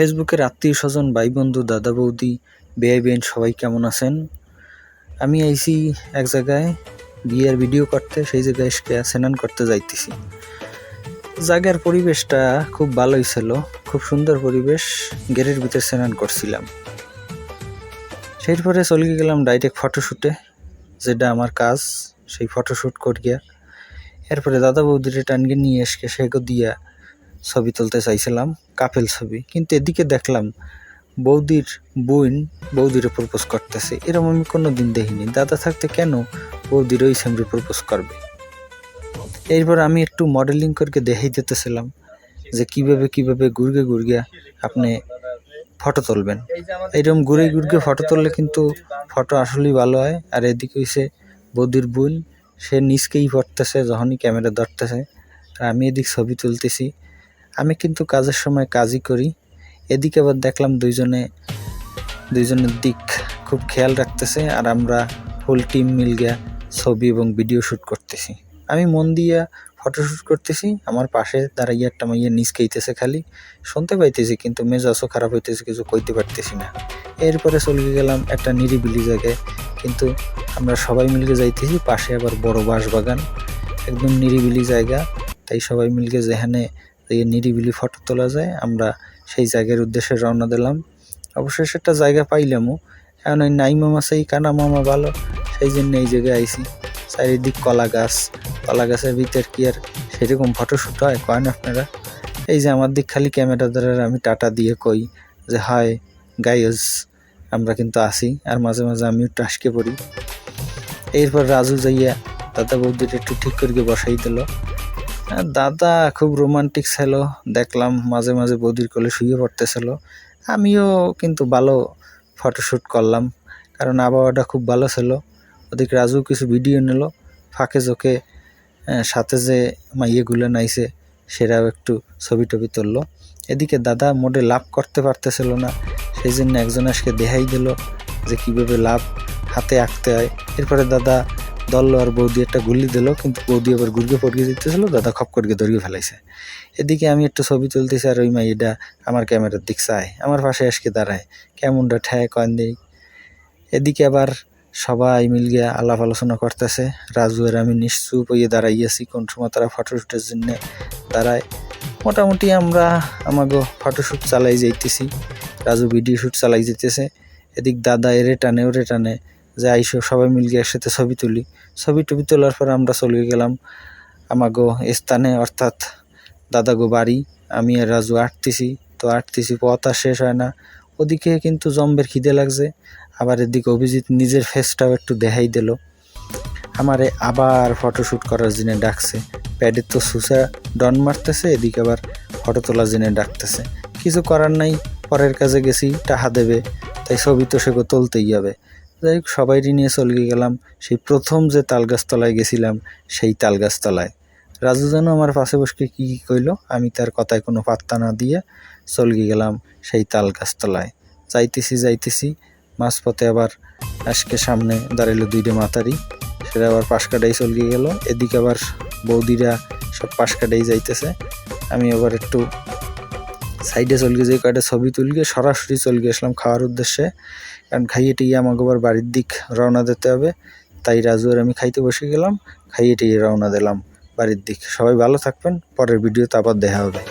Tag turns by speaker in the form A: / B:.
A: ফেসবুকের আত্মীয়-স্বজন, ভাই-বন্ধু, দাদা-বৌদি, বেয়াই-বেন সবাই কেমন আছেন? আমি আইছি এক জায়গায় বিয়ের ভিডিও করতে, সেই জায়গায় স্নান করতে যাইতেছি। জায়গার পরিবেশটা খুব ভালোই ছিল, খুব সুন্দর পরিবেশ, গেটের ভিতরে স্নান করছিলাম। এরপরে চলে গেলাম ডাইরেক্ট ফটোশ্যুটে, যেটা আমার কাজ, সেই ফটোশ্যুট করিয়া এরপরে দাদা বৌদিরে টানকে নিয়ে এসে সেগো দিয়া ছবি তুলতে চাইছিলাম, কাপেল ছবি। কিন্তু এদিকে দেখলাম বৌদির বোন বৌদিরে প্রপোজ করতেছে। এরকম আমি কোনো দিন দেখিনি। দাদা থাকতে কেন বৌদির ওই সামনে প্রপোজ করবে? এরপর আমি একটু মডেলিং করে দেখাই দিতেছিলাম যে কিভাবে ঘুরগে আপনি ফটো তুলবেন। এইরকম ঘুরে ফটো তুললে কিন্তু ফটো আসলেই ভালো হয়। আর এদিকে হইছে বৌদির বোন, সে নিচকেই পড়তেছে যখনই ক্যামেরা ধরতেছে, আর আমি এদিক ছবি তুলতেছি। আমি কিন্তু কাজের সময় কাজই করি। এদিকে আবার দেখলাম দুইজনের দিক খুব খেয়াল রাখতেছে, আর আমরা ফুল টিম মিল গিয়া ছবি এবং ভিডিও শ্যুট করতেছি। আমি মন দিয়া ফটোশ্যুট করতেছি, আমার পাশে দাঁড়াইয়া একটা মাইয়া নিচ খাইতেছে, খালি শুনতে পাইতেছি কিন্তু মেজাজও খারাপ হইতেছে, কিছু কইতে পারতেছি না। এরপরে চলে গেলাম একটা নিরিবিলি জায়গায়, কিন্তু আমরা সবাই মিলকে যাইতেছি, পাশে আবার বড় বাঁশবাগান, একদম নিরিবিলি জায়গা। তাই সবাই মিলকে যেখানে নিরিবিলি ফটো তোলা যায়, আমরা সেই জায়গার উদ্দেশ্যে রওনা দিলাম। অবশ্যই সেটা জায়গা পাইলামও, এখন ওই নাই মামা সেই কানা মামা ভালো, সেই জন্য এই জায়গায় আইসি। চারিদিক কলা গাছের ভিতর কি আর সেরকম ফটোশ্যুট হয় কয়েন আপনারা? এই যে আমার দিক খালি ক্যামেরা ধরার আমি টাটা দিয়ে কই যে হায় গাইজ, আমরা কিন্তু আসি, আর মাঝে মাঝে আমিও টাসকে পড়ি। এরপর রাজু যাইয়া দাদা বৌদির একটু ঠিক করে বসাই দিল। দাদা খুব রোমান্টিক ছিল, দেখলাম মাঝে মাঝে বৌদির কোলে শুয়ে পড়তেছিল। আমিও কিন্তু ভালো ফটোশ্যুট করলাম, কারণ আবহাওয়াটা খুব ভালো ছিল। ওদিকে রাজু কিছু ভিডিও নিল, ফাঁকে চোখে সাথে যে মাইয়েগুলো নাইছে সেটাও একটু ছবি টবি তুললো। এদিকে দাদা মোটে লাভ করতে পারতেছিল না, সেই জন্য একজন আজকে দেখাই দিল যে কীভাবে লাভ হাতে আঁকতে হয়। এরপরে দাদা দললো আর বৌদি একটা গুলি দিল, কিন্তু বৌদি আবার গুড়কে পড়িয়ে দিতেছিল, দাদা খপ করে ধরিয়ে ফেলাইছে। এদিকে আমি একটু ছবি তুলতেছি, আর ওই মাইটা আমার ক্যামেরার দিক চায়, আমার পাশে আজকে দাঁড়ায়, কেমনটা ঠেয় কয়েন দিই। এদিকে আবার সবাই মিল গিয়া আলাপ আলোচনা করতেছে। রাজু আর আমি নিশ্চুপ হইয়ে দাঁড়াইয়াছি, কোন সময় তারা ফটোশ্যুটের জন্য দাঁড়ায়। মোটামুটি আমরা আমাকে ফটোশ্যুট চালাই যাইতেছি, রাজু ভিডিও শ্যুট চালাই যেতেছে। এদিক দাদা এরে টানে ওরে টানে যে আইসো সবাই মিল গিয়ে একসাথে ছবি তুলি। ছবি টবি তোলার পর আমরা চলে গেলাম আমাগো স্থানে, অর্থাৎ দাদাগো বাড়ি। আমি আর রাজু আটতেছি, পথ আর শেষ হয় না। ওদিকে কিন্তু জম্বের খিদে লাগছে, আবার এদিকে অভিজিৎ নিজের ফেসটাও একটু দেখাই দিল। আমারে আবার ফটোশ্যুট করার জন্য ডাকছে, প্যাডের তো সুসা ডন মারতেছে, এদিকে আবার ফটো তোলার জন্য ডাকতেছে। কিছু করার নাই, পরের কাজে গেছি, টাকা দেবে, তাই ছবি তো সেগো তুলতেই হবে। যাই হোক, সবাইকে নিয়ে চলে গেলাম সেই প্রথম যে তালগাছতলায় গেছিলাম, সেই তালগাছতলায়। রাজু যেন আমার পাশে বসে কী কইলো, আমি তার কথায় কোনো পাত্তা না দিয়ে চলে গেলাম সেই তালগাছতলায়। যাইতেছি মাঝপথে আবার আজকে সামনে দাঁড়াইলো দুইটা মাতারি, সেটা আবার পাশ কাটাই চলে গেল। এদিকে আবার বৌদিরা সব পাশ কাটাই যাইতেছে, আমি আবার একটু সাইডে চলে যাই, কয়েকটা ছবি তুলগে সরাসরি চলে গেছিলাম খাওয়ার উদ্দেশ্যে, কারণ খাইয়ে টিয়ে আমাকে আবার বাড়ির দিক রওনা দিতে হবে। তাই রাজু আর আমি খাইতে বসে গেলাম, খাইয়ে টিয়ে রওনা দিলাম বাড়ির দিক। সবাই ভালো থাকবেন, পরের ভিডিওতে আবার দেখা হবে।